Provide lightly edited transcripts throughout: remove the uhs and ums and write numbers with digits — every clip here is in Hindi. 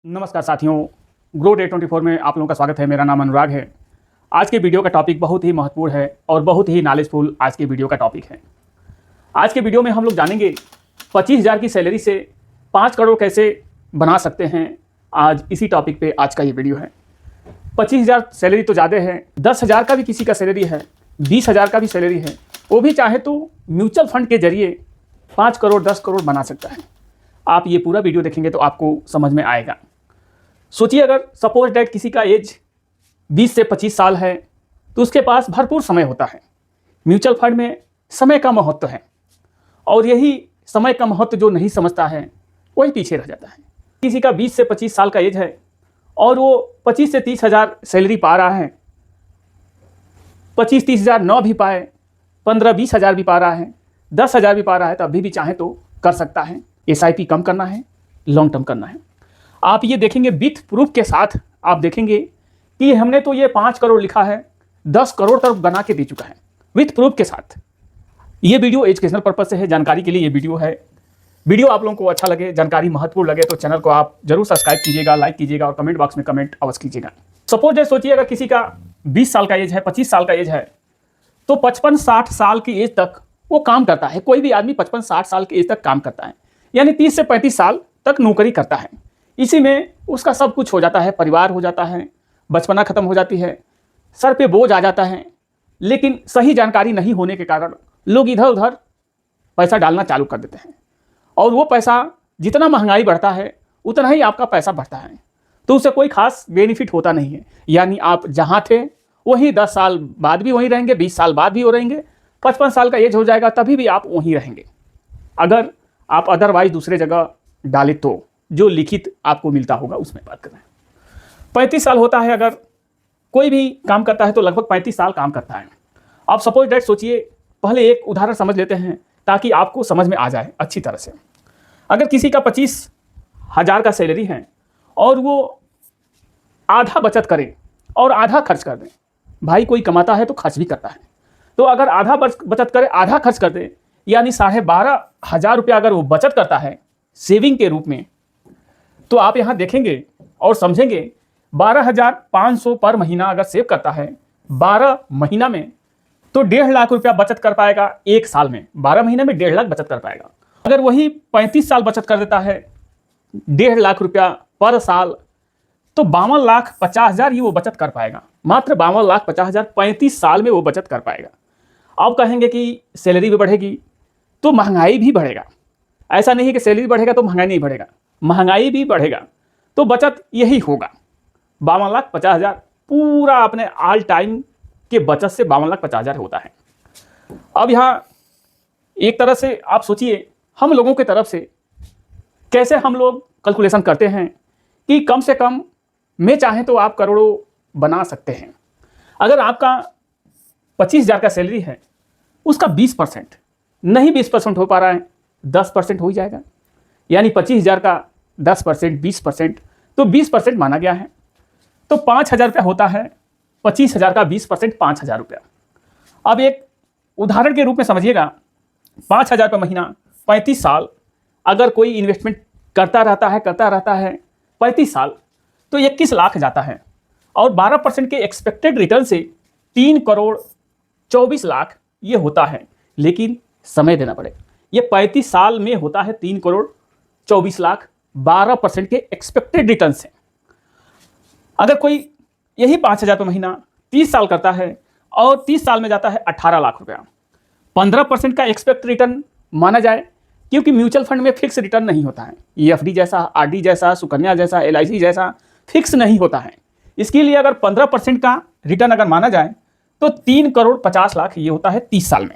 नमस्कार साथियों, ग्रो डे 24 में आप लोगों का स्वागत है। मेरा नाम अनुराग है। आज के वीडियो का टॉपिक बहुत ही महत्वपूर्ण है और बहुत ही नॉलेजफुल आज के वीडियो का टॉपिक है। आज के वीडियो में हम लोग जानेंगे 25,000 की सैलरी से 5 करोड़ कैसे बना सकते हैं। आज इसी टॉपिक पे आज का ये वीडियो है। 25,000 सैलरी तो ज़्यादा है, 10,000 का भी किसी का सैलरी है, 20,000 का भी सैलरी है, वो भी चाहे तो म्यूचुअल फंड के जरिए 5 करोड़ 10 करोड़ बना सकता है। आप ये पूरा वीडियो देखेंगे तो आपको समझ में आएगा। सोचिए, अगर सपोज डेट किसी का एज 20 से 25 साल है तो उसके पास भरपूर समय होता है। म्यूचुअल फंड में समय का महत्व है और यही समय का महत्व जो नहीं समझता है वही पीछे रह जाता है। किसी का 20 से 25 साल का एज है और वो 25 से 30,000 सैलरी पा रहा है, 25-30,000 न भी पाए, 15-20,000 भी पा रहा है, 10,000 भी पा रहा है, तो अभी भी चाहे तो कर सकता है। SIP कम करना है, लॉन्ग टर्म करना है। आप ये देखेंगे विथ प्रूफ के साथ, आप देखेंगे कि हमने तो ये 5 करोड़ लिखा है, 10 करोड़ तक बना के दे चुका है विथ प्रूफ के साथ। ये वीडियो एजुकेशनल पर्पज से है, जानकारी के लिए ये वीडियो है। वीडियो आप लोगों को अच्छा लगे, जानकारी महत्वपूर्ण लगे तो चैनल को आप जरूर सब्सक्राइब कीजिएगा, लाइक कीजिएगा और कमेंट बॉक्स में कमेंट अवश्य कीजिएगा। सपोज सोचिए, अगर किसी का 20 साल का एज है, 25 साल का एज है, तो 55-60 साल की एज तक वो काम करता है। कोई भी आदमी 55-60 साल की एज तक काम करता है, यानी 30 से 35 साल तक नौकरी करता है। इसी में उसका सब कुछ हो जाता है, परिवार हो जाता है, बचपना खत्म हो जाती है, सर पे बोझ आ जाता है। लेकिन सही जानकारी नहीं होने के कारण लोग इधर उधर पैसा डालना चालू कर देते हैं और वो पैसा जितना महंगाई बढ़ता है उतना ही आपका पैसा बढ़ता है, तो उससे कोई खास बेनिफिट होता नहीं है। यानी आप जहाँ थे वहीं 10 साल बाद भी वहीं रहेंगे, 20 साल बाद भी वो रहेंगे, 55 साल का एज हो जाएगा तभी भी आप वहीं रहेंगे। अगर आप अदरवाइज दूसरे जगह डाले तो जो लिखित आपको मिलता होगा उसमें बात करें। 35 साल होता है, अगर कोई भी काम करता है तो लगभग 35 साल काम करता है। आप सपोज डेट सोचिए, पहले एक उदाहरण समझ लेते हैं ताकि आपको समझ में आ जाए अच्छी तरह से। अगर किसी का 25,000 का सैलरी है और वो आधा बचत करे और आधा खर्च कर दे, भाई कोई कमाता है तो खर्च भी करता है, तो अगर आधा बचत करे आधा खर्च कर दे, यानी 12,500 रुपया अगर वो बचत करता है सेविंग के रूप में, तो आप यहाँ देखेंगे और समझेंगे 12,500 पर महीना अगर सेव करता है 12 महीना में, तो 1.5 लाख रुपया बचत कर पाएगा एक साल में। 12 महीने में 1.5 लाख बचत कर पाएगा। अगर वही 35 साल बचत कर देता है 1.5 लाख रुपया पर साल, तो 52,50,000 ही वो बचत कर पाएगा। मात्र 52,50,000 35 साल में वो बचत कर पाएगा। आप कहेंगे कि सैलरी भी बढ़ेगी तो महंगाई भी बढ़ेगा। ऐसा नहीं कि सैलरी बढ़ेगा तो महंगाई नहीं बढ़ेगा, महंगाई भी बढ़ेगा तो बचत यही होगा 52,50,000। पूरा अपने ऑल टाइम के बचत से 52,50,000 होता है। अब यहाँ एक तरह से आप सोचिए, हम लोगों की तरफ से कैसे हम लोग कैलकुलेशन करते हैं कि कम से कम में चाहें तो आप करोड़ों बना सकते हैं। अगर आपका 25,000 का सैलरी है, उसका 20% नहीं, 20% हो पा रहा है, 10% हो ही जाएगा। यानी 25,000 का 10%, 20%, तो 20% माना गया है, तो 5,000 रुपया होता है। 25,000 का 20% 5,000 रुपया। अब एक उदाहरण के रूप में समझिएगा, 5,000 रुपये महीना 35 साल अगर कोई इन्वेस्टमेंट करता रहता है 35 साल, तो 21 लाख जाता है और 12% के एक्सपेक्टेड रिटर्न से 3 करोड़ 24 लाख ये होता है। लेकिन समय देना पड़ेगा। ये 35 साल में होता है 3 करोड़ 24 लाख 12% के एक्सपेक्टेड रिटर्न से। अगर कोई यही 5,000 रुपये महीना 30 साल करता है और 30 साल में जाता है 18 लाख रुपया, 15% का एक्सपेक्ट रिटर्न माना जाए, क्योंकि म्यूचुअल फंड में फिक्स रिटर्न नहीं होता है। EFD जैसा, RD जैसा, सुकन्या जैसा, LIC जैसा फिक्स नहीं होता है। इसके लिए अगर 15% का रिटर्न अगर माना जाए तो 3 करोड़ 50 लाख ये होता है 30 साल में।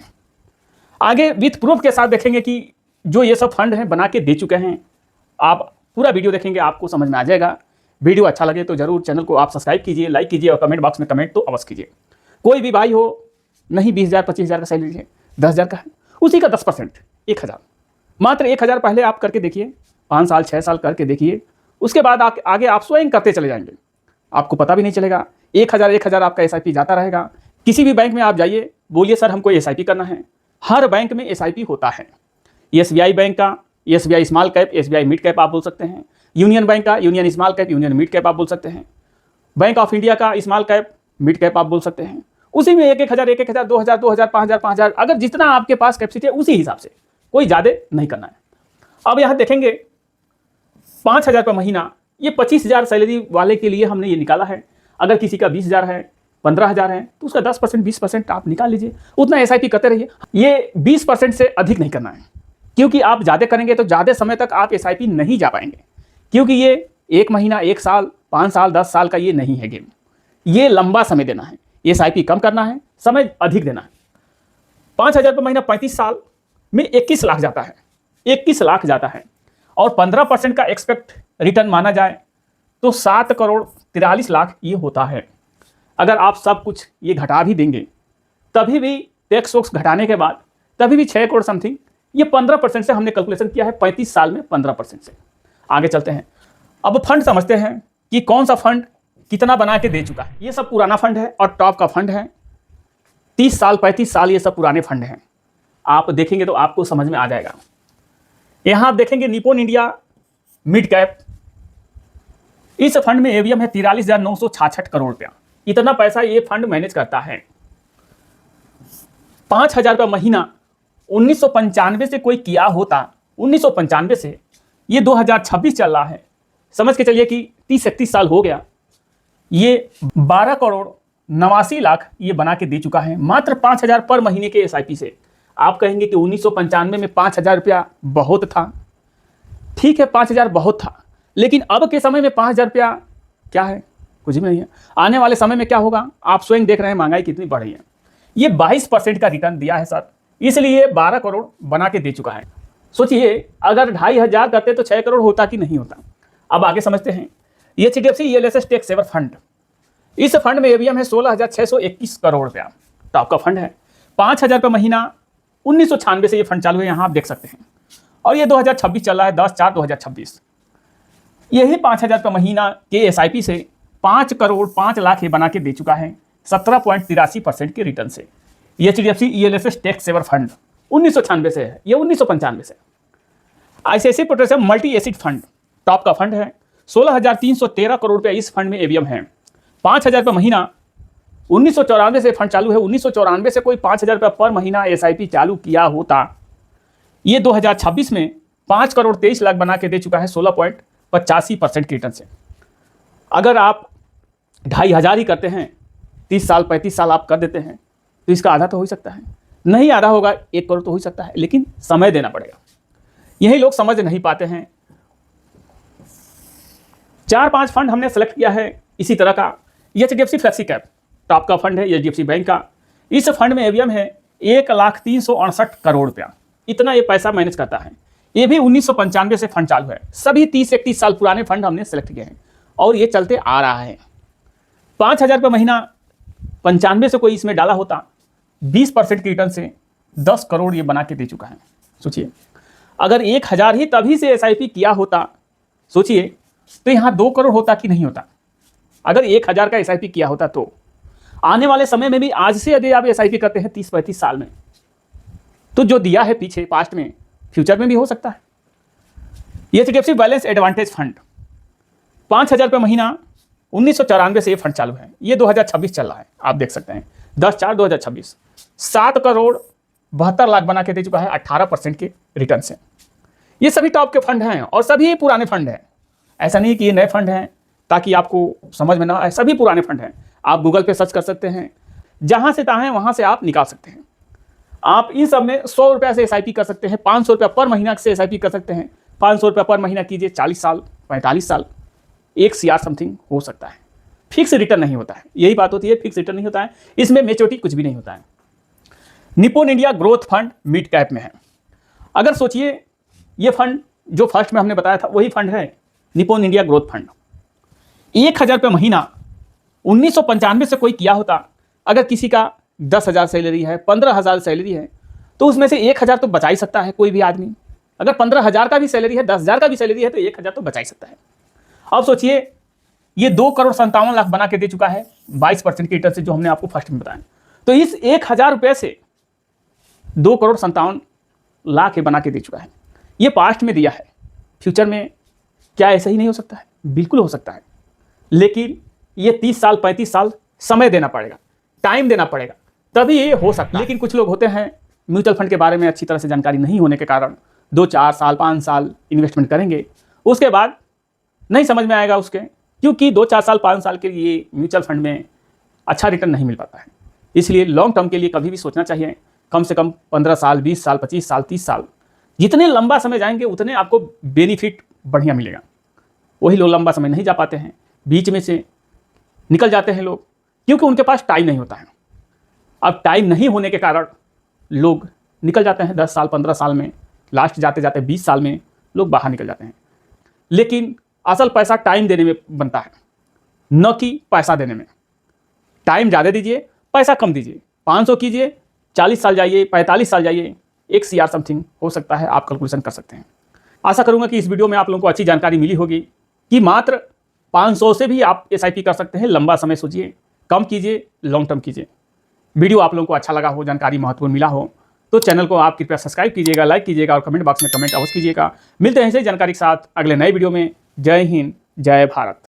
आगे विथ प्रूफ के साथ देखेंगे कि जो ये सब फंड हैं बना के दे चुके हैं। आप पूरा वीडियो देखेंगे, आपको समझ में आ जाएगा। वीडियो अच्छा लगे तो जरूर चैनल को आप सब्सक्राइब कीजिए, लाइक कीजिए और कमेंट बॉक्स में कमेंट तो अवश्य कीजिए। कोई भी भाई हो, नहीं 20,000 25,000 का सैलरी है, 10,000 का है, उसी का 10% 1,000, मात्र 1,000 पहले आप करके देखिए, 5 साल 6 साल करके देखिए। उसके बाद आगे आप स्वयं करते चले जाएंगे, आपको पता भी नहीं चलेगा। 1,000 आपका SIP जाता रहेगा। किसी भी बैंक में आप जाइए, बोलिए सर हमको SIP करना है, हर बैंक में SIP होता है। SBI बैंक का SBI small cap, SBI mid cap आप बोल सकते हैं। यूनियन बैंक का union small cap, union mid cap आप बोल सकते हैं। बैंक ऑफ इंडिया का स्मॉल कैप, मिड कैप आप बोल सकते हैं। उसी में 1,000, 1,000, 2,000, 2,000, 5,000, 5,000, अगर जितना आपके पास कैपेसिटी है उसी हिसाब से, कोई ज़्यादा नहीं करना है। अब यहाँ देखेंगे 5,000 रुपये महीना, ये 25,000 सैलरी वाले के लिए हमने ये निकाला है। अगर किसी का 20,000 है, 15,000 है, तो उसका 10%, 20% आप निकाल लीजिए, उतना SIP करते रहिए। ये 20% से अधिक नहीं करना है, क्योंकि आप ज़्यादा करेंगे तो ज़्यादा समय तक आप SIP नहीं जा पाएंगे, क्योंकि ये 1 महीना, 1 साल, 5 साल, 10 साल का ये नहीं है गेम। ये लंबा समय देना है, SIP कम करना है, समय अधिक देना है। 5,000 रुपये महीना 35 साल में 21 लाख जाता है, 21 लाख जाता है, और 15% का एक्सपेक्ट रिटर्न माना जाए तो 7,43,00,000 ये होता है। अगर आप सब कुछ ये घटा भी देंगे, तभी भी टैक्स वैक्स घटाने के बाद तभी भी 6 करोड़ समथिंग, ये 15% से हमने कैलकुलेशन किया है, 35 साल में 15% से। आगे चलते हैं, अब फंड समझते हैं कि कौन सा फंड कितना बना के दे चुका है। ये सब पुराना फंड है और टॉप का फंड है, 30 साल, 35 साल, ये सब पुराने फंड हैं। आप देखेंगे तो आपको समझ में आ जाएगा। यहाँ आप देखेंगे निप्पॉन इंडिया मिड कैप, इस फंड में AUM है 43,966 करोड़ रुपया। इतना पैसा ये फंड मैनेज करता है। 5,000 रुपये महीना 1995 से कोई किया होता, 1995 से, ये 2026 चल रहा है, समझ के चलिए कि 30-31 साल हो गया, ये 12,89,00,000 ये बना के दे चुका है, मात्र 5,000 पर महीने के SIP से। आप कहेंगे कि 1995 में 5,000 रुपया बहुत था, ठीक है 5,000 बहुत था, लेकिन अब के समय में 5,000 रुपया क्या है, कुछ भी नहीं है। आने वाले समय में क्या होगा, आप स्वयं देख रहे हैं महंगाई कितनी बढ़ रही है। ये 22% का रिटर्न दिया है सर, इसलिए 12 करोड़ बना के दे चुका है। सोचिए अगर 2,500 करते तो 6 करोड़ होता कि नहीं होता। अब आगे समझते हैं, ये HDFC ELSS tax saver fund, इस फंड में AUM है 16,621 करोड़ रुपया, टॉप का फंड है। 5,000 रुपये महीना 1996 से ये फंड चालू है, यहाँ आप देख सकते हैं, और ये 2026 चल रहा है, 10/4/2026। यही 5,000 रुपये महीना के SIP से 5 करोड़ 5 लाख ये बना के दे चुका है, 17.83% के रिटर्न से। ये HDFC ELSS tax saver fund 1996 से है, ये 1995 से। ICICI protection multi asset fund, top का फंड है, 16,313 करोड़ रुपया इस फंड में AUM है। 5,000 रुपये महीना 1994 से फंड चालू है, 1994 से कोई 5,000 रुपये पर महीना SIP चालू किया होता, ये 2026 में 5 करोड़ 23 लाख बना के दे चुका है, 16.85% के रिटर्न से। अगर आप 2,500 ही करते हैं, 30 साल 35 साल आप कर देते हैं, तो इसका आधा तो हो ही सकता है, नहीं आधा होगा 1 करोड़ तो हो ही सकता है, लेकिन समय देना पड़ेगा। यही लोग समझ नहीं पाते हैं। 4-5 फंड हमने सेलेक्ट किया है इसी तरह का। HDFC फ्लेक्सी कैप, टॉप का फंड है, HDFC बैंक का। इस फंड में AUM है 1,03,68 करोड़ रुपया, इतना ये पैसा मैनेज करता है। ये भी 1995 से फंड चालू है, सभी 30-31 साल पुराने फंड हमने सेलेक्ट किए हैं और ये चलते आ रहा है। 5,000 रुपये महीना 95 से कोई इसमें डाला होता, 20% के रिटर्न से 10 करोड़ ये बना के दे चुका है। सोचिए अगर 1,000 ही तभी से SIP किया होता, सोचिए तो यहाँ 2 करोड़ होता कि नहीं होता। अगर 1,000 का SIP किया होता तो आने वाले समय में भी आज से यदि आप SIP करते हैं 30-35 साल में, तो जो दिया है पीछे पास्ट में, फ्यूचर में भी हो सकता है। ये HDFC बैलेंस एडवांटेज फंड, 5,000 रुपये महीना 1994 से ये फंड चालू है, ये 2026 चल रहा है, आप देख सकते हैं 10/4/2026, 7 करोड़ 72 लाख बना के दे चुका है, 18% के रिटर्न से। ये सभी टॉप के फंड हैं और सभी पुराने फंड हैं, ऐसा नहीं कि ये नए फंड हैं ताकि आपको समझ में ना आए, सभी पुराने फंड हैं। आप गूगल पे सर्च कर सकते हैं, जहाँ से चाहें वहाँ से आप निकाल सकते हैं। आप इन सब में 100 रुपये से SIP कर सकते हैं, 500 रुपये पर महीना से SIP कर सकते हैं। 500 रुपये पर महीना कीजिए, 40 साल 45 साल 1 CR समथिंग हो सकता है। फिक्स रिटर्न नहीं होता है, यही बात होती है, फिक्स रिटर्न नहीं होता है, इसमें मैच्योरिटी कुछ भी नहीं होता है। Nippon India growth fund mid cap में है। अगर सोचिए ये फंड जो फर्स्ट में हमने बताया था वही फंड है, निप्पॉन इंडिया ग्रोथ फंड। 1,000 रुपये महीना 1995 से कोई किया होता, अगर किसी का 10,000 सैलरी है, 15,000 सैलरी है, तो उसमें से 1,000 तो बचा ही सकता है कोई भी आदमी। अगर 15,000 का भी सैलरी है, 10,000 का भी सैलरी है, तो 1,000 तो बचा ही सकता है। अब सोचिए ये 2 करोड़ 57 लाख बना के दे चुका है, 22% के रिटर्न से, जो हमने आपको फर्स्ट में बताया। तो इस 1,000 रुपये से 2 करोड़ 57 लाख बना के दे चुका है। ये पास्ट में दिया है, फ्यूचर में क्या ऐसा ही नहीं हो सकता है? बिल्कुल हो सकता है, लेकिन ये 30 साल 35 साल समय देना पड़ेगा, टाइम देना पड़ेगा, तभी ये हो सकता है। लेकिन कुछ लोग होते हैं म्यूचुअल फंड के बारे में अच्छी तरह से जानकारी नहीं होने के कारण 2-4 साल 5 साल इन्वेस्टमेंट करेंगे, उसके बाद नहीं समझ में आएगा उसके, क्योंकि 2-4 साल 5 साल के लिए म्यूचुअल फंड में अच्छा रिटर्न नहीं मिल पाता है। इसलिए लॉन्ग टर्म के लिए कभी भी सोचना चाहिए, कम से कम 15 साल 20 साल 25 साल 30 साल, जितने लंबा समय जाएंगे उतने आपको बेनिफिट बढ़िया मिलेगा। वही लोग लंबा समय नहीं जा पाते हैं, बीच में से निकल जाते हैं लोग, क्योंकि उनके पास टाइम नहीं होता है। अब टाइम नहीं होने के कारण लोग निकल जाते हैं 10 साल 15 साल में, लास्ट जाते जाते 20 साल में लोग बाहर निकल जाते हैं। लेकिन असल पैसा टाइम देने में बनता है, न कि पैसा देने में। टाइम ज़्यादा दीजिए, पैसा कम दीजिए, 500 कीजिए, 40 साल जाइए 45 साल जाइए, 1 CR समथिंग हो सकता है, आप कैलकुलेशन कर सकते हैं। आशा करूंगा कि इस वीडियो में आप लोगों को अच्छी जानकारी मिली होगी कि मात्र 500 से भी आप SIP कर सकते हैं। लंबा समय सोचिए, कम कीजिए, लॉन्ग टर्म कीजिए। वीडियो आप लोगों को अच्छा लगा हो, जानकारी महत्वपूर्ण मिला हो, तो चैनल को आप कृपया सब्सक्राइब कीजिएगा, लाइक कीजिएगा और कमेंट बॉक्स में कमेंट अवश्य कीजिएगा। मिलते हैं ऐसे जानकारी के साथ अगले नए वीडियो में। जय हिंद, जय भारत।